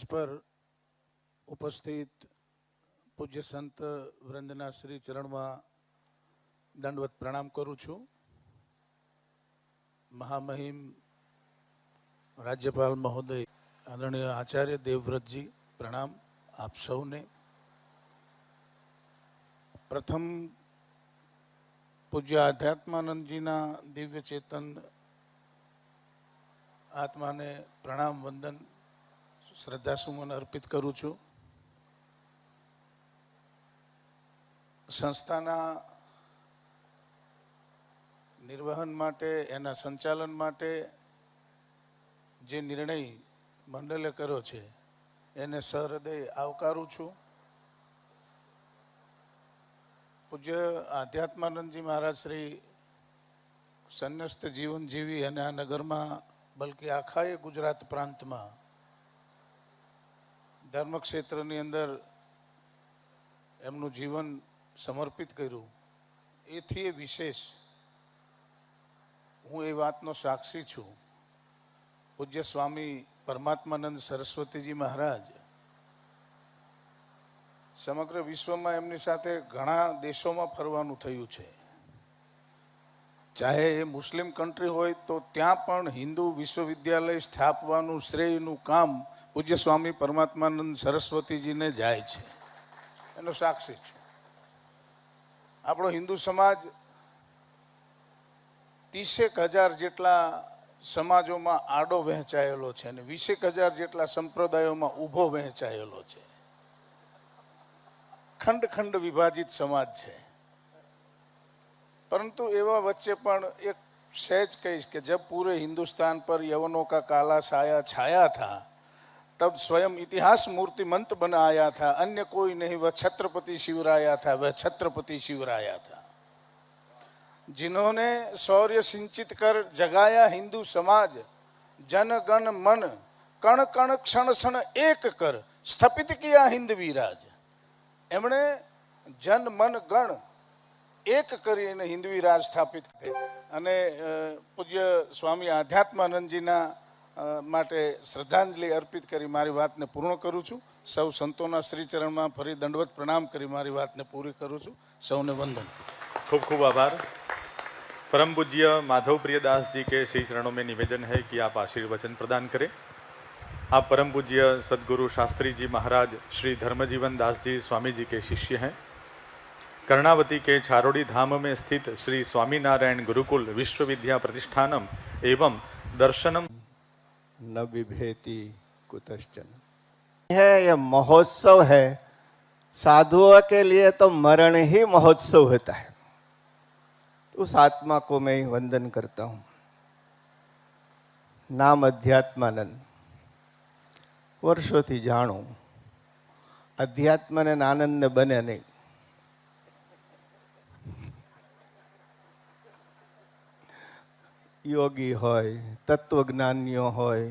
पर उपस्थित पूज्य संत वृंदना श्री चरण में दंडवत प्रणाम करूँ छू। महामहिम राज्यपाल महोदय आदरणीय आचार्य देवव्रत जी प्रणाम आप सौने। प्रथम पूज्य आध्यात्मानंद जी ना दिव्य चेतन आत्मा ने प्रणाम वंदन श्रद्धासुमन अर्पित करूँ छू। संस्थाना निर्वहन माटे एना संचालन माटे जे निर्णय मंडले कर्यो छे एने सहृदय आवकारू छू। पूज्य आध्यात्मानंद जी महाराज श्री संन्यस्त जीवन जीवी अने आ नगर में बल्कि आखाए गुजरात प्रांत में धर्म क्षेत्र नी अंदर एमनु जीवन समर्पित कर्યું एथी विशेष हूँ ए वातनो साक्षी छू। पूज्य स्वामी परमात्मानंद सरस्वती जी महाराज समग्र विश्व में एमनी साथे घणा देशों में फरवानुं थयुं छे। चाहे ए मुस्लिम कंट्री होय तो त्यां पण हिंदू विश्वविद्यालय स्थापवानुं श्रेयनुं काम पूज्य स्वामी परमात्मानंद सरस्वती जी ने जाय छे। एनो साक्षी छे। आपणो हिंदू समाज 30,000 जेटला समाजों में आडो वहेंचायेलो छे ने 20,000 जेटला संप्रदायों में ऊभो वहेंचायेलो छे। खंड खंड विभाजित समाज छे। परंतु एवा वच्चे पण एक सहज कहीश कि जब पूरे हिंदुस्तान पर यवनों का काला साया छाया था तब स्वयं इतिहास मूर्तिमंत बना आया था। अन्य कोई नहीं, वह छत्रपति शिवराया था, वह छत्रपति शिवराया था। जिन्होंने शौर्य सिंचित कर जगाया हिंदू समाज, जन गण मन कण कण क्षण क्षण एक कर स्थापित किया हिंदवी राज। एमणे जन मन गण एक करीने हिंदवी राज स्थापित थे। अने पूज्य स्वामी आध्यात्मानंद जी ना माटे श्रद्धांजलि अर्पित करी मारी वातने पूर्ण करूँ छूँ। सौ संतोना श्रीचरण में फरी दंडवत प्रणाम करी मारी वातने पूरी करूँ छूँ। सौने वंदन। खूब खूब आभार। परम पूज्य माधव प्रियदास जी के श्री चरणों में निवेदन है कि आप आशीर्वचन प्रदान करें। आप परम पूज्य सदगुरु शास्त्री जी महाराज श्री धर्मजीवन दास जी स्वामी जी के शिष्य हैं। कर्णावती के चारोड़ी धाम में स्थित श्री स्वामीनारायण गुरुकुल विश्वविद्या प्रतिष्ठानम एवं दर्शनम न बिभेति कुतश्चन है। यह महोत्सव है। साधुओं के लिए तो मरण ही महोत्सव होता है। उस आत्मा को मैं वंदन करता हूँ। नाम अध्यात्मानंद वर्षों थी जाणू। अध्यात्म ने आनंद ने बने नहीं। योगी होय, तत्वज्ञानीओ होय,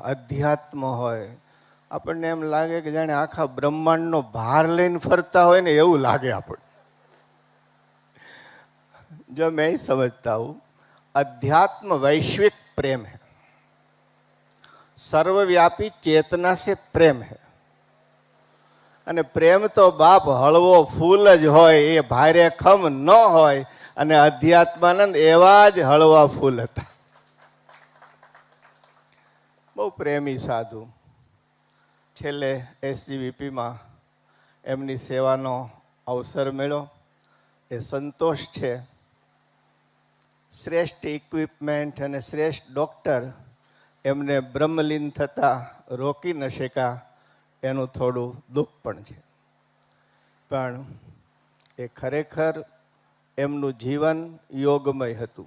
अध्यात्म होय, આપણને એમ લાગે કે જાણે આખા બ્રહ્માંડનો ભાર લઈને ફરતા હોય ને એવું લાગે આપણને। जो मैं समझता हूँ अध्यात्म वैश्विक प्रेम है, सर्वव्यापी चेतना से प्रेम है। અને પ્રેમ તો બાપ હળવો ફૂલ જ હોય, એ ભારે ખમ ન હોય। અને અધ્યાત્માનંદ એવા જ હળવા ફૂલ હતા। બહુ પ્રેમી સાધુ। છેલ્લે એસજીવીપીમાં એમની સેવાનો અવસર મળ્યો એ સંતોષ છે। શ્રેષ્ઠ ઇક્વિપમેન્ટ અને શ્રેષ્ઠ ડૉક્ટર એમને બ્રહ્મલીન થતાં રોકી ન શક્યા, એનું થોડું દુઃખ પણ છે। પણ એ ખરેખર એમનું જીવન યોગમય હતું।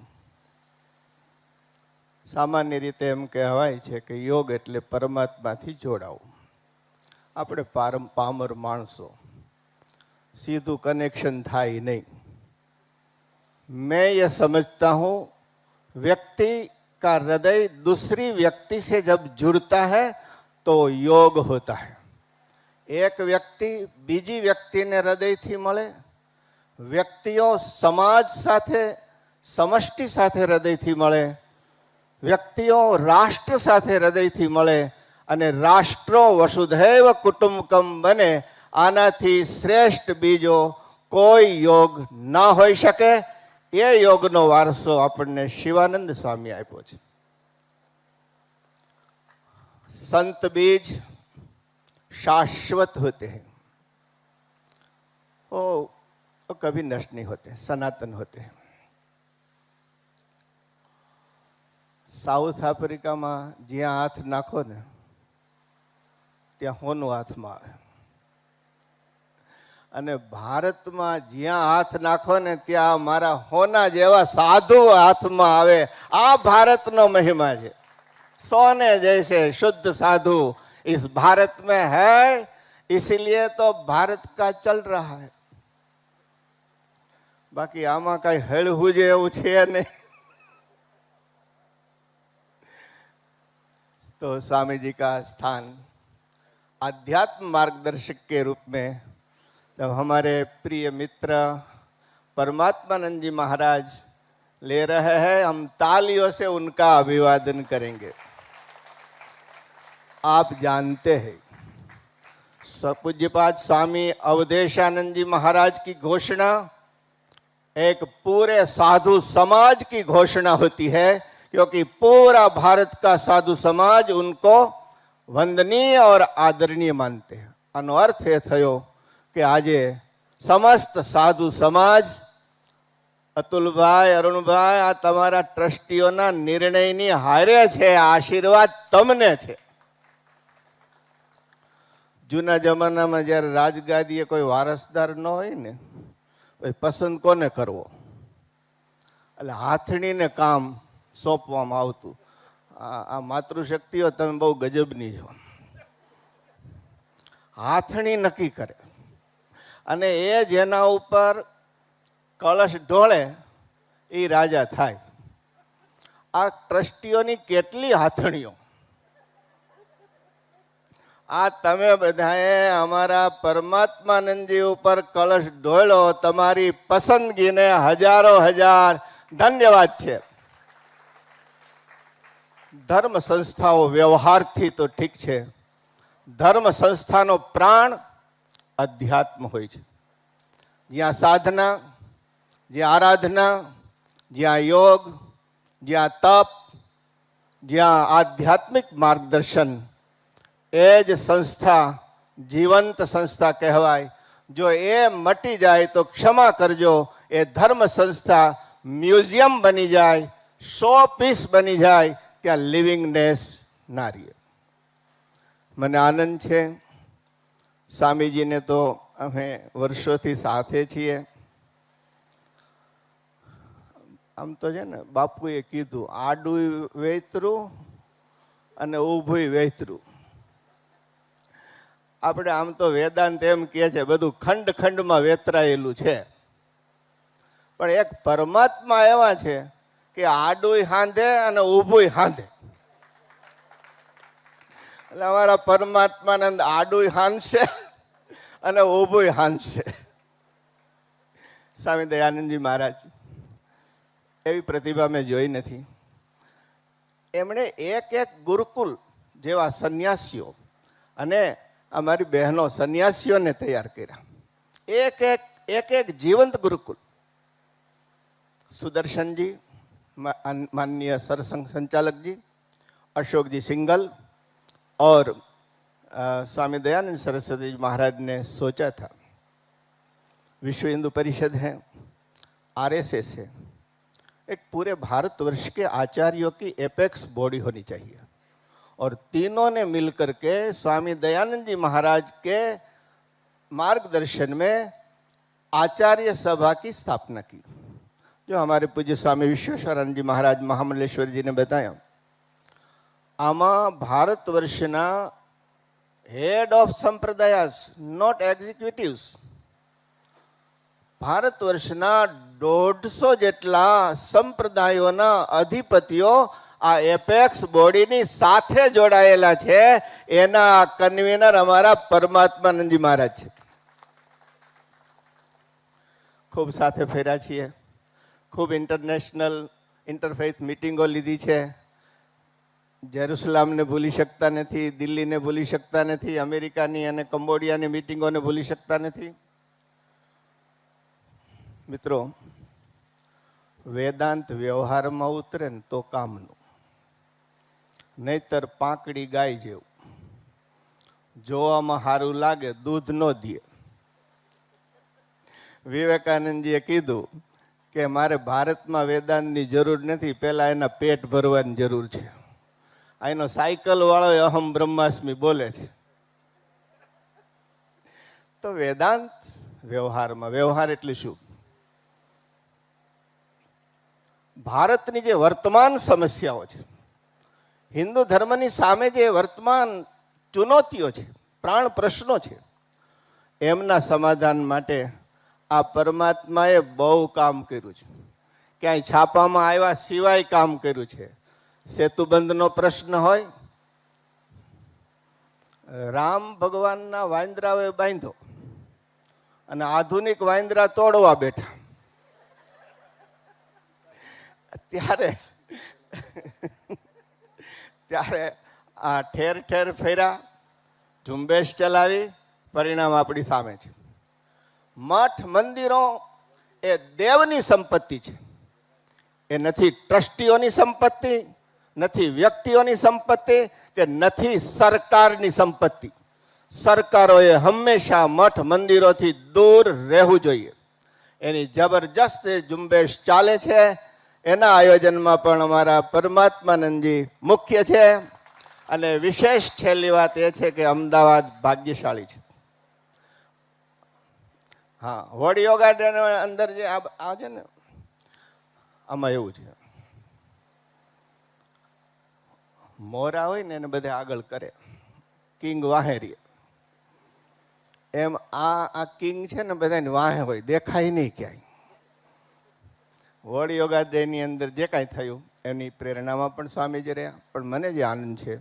સામાન્ય રીતે એમ કહેવાય છે કે યોગ એટલે પરમાત્માથી જોડાવું। આપણે પામર માણસો सीधू कनेक्शन था ही नहीं। मैं ये समझता हूँ व्यक्ति का हृदय दूसरी व्यक्ति से जब जुड़ता है तो योग होता है। एक व्यक्ति बीजी व्यक्ति ने हृदय थी मळे, व्यक्तिओ समाज साथे समष्टि साथे हृदय थी मळे, व्यक्तिओ राष्ट्र साथे हृदय थी मळे। અને રાષ્ટ્રો વસુધૈવ કુટુંબકમ બને, આનાથી શ્રેષ્ઠ બીજો કોઈ યોગ ન હોઈ શકે. એ યોગનો વારસો આપણને શિવાનંદ સ્વામી આપ્યો છે. संत बीज शाश्वत होते हैं, वो कभी नष्ट नहीं होते, सनातन होते हैं. साउथ आफ्रिका में ज्यां हाथ नाखो ने त्या होनु हाथमां आवे, અને ભારતમાં જ્યાં હાથ નાખો ને ત્યાં મારા હોના જેવા સાધુ હાથમાં આવે. આ ભારતનો મહિમા છે. सोने जैसे शुद्ध साधु इस भारत में है, इसीलिए तो भारत का चल रहा है. बाकी आमा कई हेल हुजे एवं छे नहीं. तो स्वामी जी का स्थान आध्यात्म मार्गदर्शक के रूप में जब हमारे प्रिय मित्र परमात्मानंद जी महाराज ले रहे हैं, हम तालियों से उनका अभिवादन करेंगे. आप जानते हैं पूज्यपाद स्वामी अवधेशानंद जी महाराज की घोषणा एक पूरे साधु समाज की घोषणा होती है, क्योंकि पूरा भारत का साधु समाज उनको वंदनीय और आदरणीय मानते हैं. आनो अर्थ ए थयो कि आजे समस्त साधु समाज, अतुलभाई, अरुणभाई, आ तमारा ट्रस्टीओना निर्णयनी हारे छे. आशीर्वाद तमने छे. जूना जमाना में जયારે રાજગાદીએ કોઈ વારસદાર ન હોય ને, પસંદ કોને કરવો, એટલે હાથણીને કામ સોંપવામાં આવતું. આ માતૃશક્તિઓ તમે બહુ ગજબની છો. હાથણી નક્કી કરે અને એ જેના ઉપર કળશ ઢોળે એ રાજા થાય. આ ટ્રસ્ટીઓની કેટલી હાથણીઓ! આ તમે બધાએ અમારા પરમાત્માનંદજી ઉપર કળશ ઢોળ્યો, તમારી પસંદગીને હજારો હજાર ધન્યવાદ છે. ધર્મ સંસ્થાઓ વ્યવહારથી તો ઠીક છે, ધર્મ સંસ્થાનો પ્રાણ અધ્યાત્મ હોય છે. જ્યાં સાધના, જ્યાં આરાધના, જ્યાં યોગ, જ્યાં તપ, જ્યાં આધ્યાત્મિક માર્ગદર્શન, એ જ સંસ્થા જીવંત સંસ્થા કહેવાય. જો એ મટી જાય તો ક્ષમા કરજો, એ ધર્મ સંસ્થા મ્યુઝિયમ બની જાય, શો પીસ બની જાય, ત્યાં લિવિંગનેસ ના રહે. મને આનંદ છે, સ્વામીજીને તો અમે વર્ષોથી સાથે છીએ. આમ તો છે ને, બાપુએ કીધું આડું વેતરું અને ઊભું વેતરું. આપણે આમ તો વેદાંત એમ કહે છે બધું ખંડ ખંડમાં વેતરાયેલું છે, પણ એક પરમાત્મા એવા છે કે આડું હાંધે અને ઊભું હાંધે. એટલે અમારા પરમાત્માનંદ આડું હાંધશે અને ઊભું હાંધશે. સ્વામી દયાનંદજી મહારાજ એવી પ્રતિભા મેં જોઈ નથી. એમણે એક એક ગુરુકુલ જેવા સંન્યાસીઓ અને અમારી બહેનો સંન્યાસીઓને તૈયાર કર્યા. એક એક જીવંત ગુરુકુલ. સુદર્શનજી, माननीय सरसंघ संचालक जी, अशोक जी सिंगल और स्वामी दयानंद सरस्वती जी महाराज ने सोचा था, विश्व हिंदू परिषद है, आरएसएस है, एक पूरे भारतवर्ष के आचार्यों की एपेक्स बॉडी होनी चाहिए. और तीनों ने मिलकर के स्वामी दयानंद जी महाराज के मार्गदर्शन में आचार्य सभा की स्थापना की, जो हमारे पूज्य स्वामी विश्वेश्वरानंद जी महाराज महामंडलेश्वर जी ने बताया. आमा भारतवर्षना हेड ऑफ संप्रदायस, नॉट एग्जीक्यूटिव्स, भारतवर्षना 150 જેટલા સંપ્રદાયોના અધિપતિઓ આ એપેક્સ બોડીની સાથે જોડાયેલા છે. એના કન્વીનર અમારા પરમાત્માનંદજી મહારાજ છે. ખૂબ સાથે ફેર્યા છીએ, ખૂબ ઇન્ટરનેશનલ ઇન્ટરફેથ મિટિંગો લીધી છે. જેરુસલામને ભૂલી શકતા નથી, દિલ્હીને ભૂલી શકતા નથી, અમેરિકાની અને કંબોડિયાની મિટિંગોને ભૂલી શકતા નથી. મિત્રો, વેદાંત વ્યવહારમાં ઉતરે ને તો કામનું, નહીતર પાંકડી ગાય જેવું, જોવામાં સારું લાગે, દૂધ ન દે. વિવેકાનંદજીએ કીધું કે મારે ભારતમાં વેદાંતની જરૂર નથી, પહેલા એના પેટ ભરવાની જરૂર છે. આનો સાયકલ વાળો અહમ બ્રહ્માસ્મિ બોલે છે. તો વેદાંત વ્યવહારમાં, વ્યવહાર એટલે શું? ભારતની જે વર્તમાન સમસ્યાઓ છે, હિન્દુ ધર્મની સામે જે વર્તમાન ચુનૌતીઓ છે, પ્રાણ પ્રશ્નો છે, એમના સમાધાન માટે આ પરમાત્માએ બહુ કામ કર્યું છે. ક્યાંય છાપામાં આવ્યા સિવાય કામ કર્યું છે. સેતુબંધનો પ્રશ્ન હોય, રામ ભગવાનના વાંદરાઓએ બાંધ્યો અને આધુનિક વાંદરા તોડવા બેઠા. ત્યારે આ ઠેર ઠેર ફેરા, ઝુંબેશ ચલાવી, પરિણામ આપણી સામે છે. મઠ મંદિરો એ દેવની સંપત્તિ છે. એ નથી ટ્રસ્ટીઓની સંપત્તિ, નથી વ્યક્તિઓની સંપત્તિ, કે નથી સરકારની સંપત્તિ. સરકારોએ હંમેશા મઠ મંદિરોથી દૂર રહેવું જોઈએ. એની જબરજસ્ત ઝુંબેશ ચાલે છે. એના આયોજનમાં પણ અમારા પરમાત્માનંદજી મુખ્ય છે. અને વિશેષ છેલ્લી વાત એ છે કે અમદાવાદ ભાગ્યશાળી છે. હા, વર્લ્ડ યોગા ડે અંદર જે આ છે ને, આમાં એવું છે, મોરા હોય ને એને બધા આગળ કરે, કિંગ વાહેરી. એમ આ કિંગ છે ને બધાને વાહે હોય, દેખાય નહીં ક્યાંય. વર્લ્ડ યોગા ડેની અંદર જે કાંઈ થયું એની પ્રેરણામાં પણ સ્વામીજી રહ્યા. પણ મને જે આનંદ છે,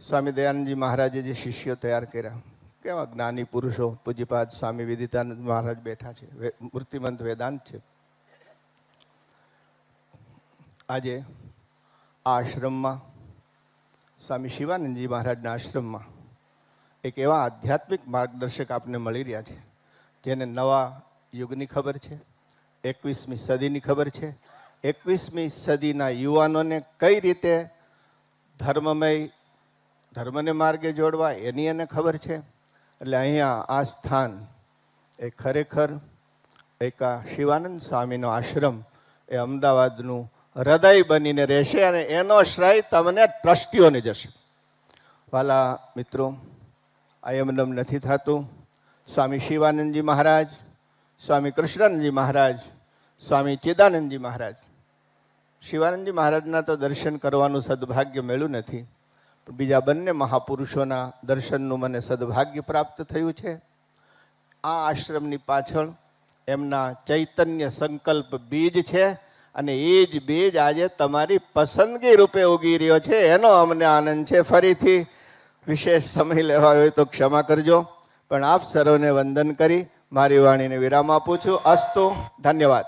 સ્વામી દયાનંદજી મહારાજે જે શિષ્યો તૈયાર કર્યા, કેવા જ્ઞાની પુરુષો, પૂજ્યપાદ સ્વામી વિદિતાનંદ મહારાજ બેઠા છે, મૂર્તિમંત વેદાંત છે. આજે આ આશ્રમમાં, સ્વામી શિવાનંદજી મહારાજના આશ્રમમાં એક એવા આધ્યાત્મિક માર્ગદર્શક આપને મળી રહ્યા છે, જેને નવા યુગની ખબર છે, 21મી સદીની ખબર છે. 21મી સદીના યુવાનોને કઈ રીતે ધર્મને માર્ગે જોડવા એની એને ખબર છે. એટલે અહીંયા આ સ્થાન એ ખરેખર એક આ શિવાનંદ સ્વામીનો આશ્રમ એ અમદાવાદનું હૃદય બનીને રહેશે, અને એનો શ્રેય તમને ટ્રસ્ટીઓને જશે. વાલા મિત્રો, આ એમનેમ નથી થતું. સ્વામી શિવાનંદજી મહારાજ, સ્વામી કૃષ્ણાનંદજી મહારાજ, સ્વામી ચિદાનંદજી મહારાજ, શિવાનંદજી મહારાજના તો દર્શન કરવાનું સદભાગ્ય મળ્યું નથી, પણ બીજા બંને મહાપુરુષોના દર્શનનું મને સદભાગ્ય પ્રાપ્ત થયું છે. આ આશ્રમની પાછળ એમના ચૈતન્ય સંકલ્પ બીજ છે, અને એ જ બીજ આજે તમારી પસંદગી રૂપે ઉગી રહ્યો છે. એનો અમને આનંદ છે. ફરીથી વિશેષ સમય લેવા હોય તો ક્ષમા કરજો, પણ આપ સર્વને વંદન કરી મારી વાણીને વિરામ આપું છું. અસ્તુ, ધન્યવાદ.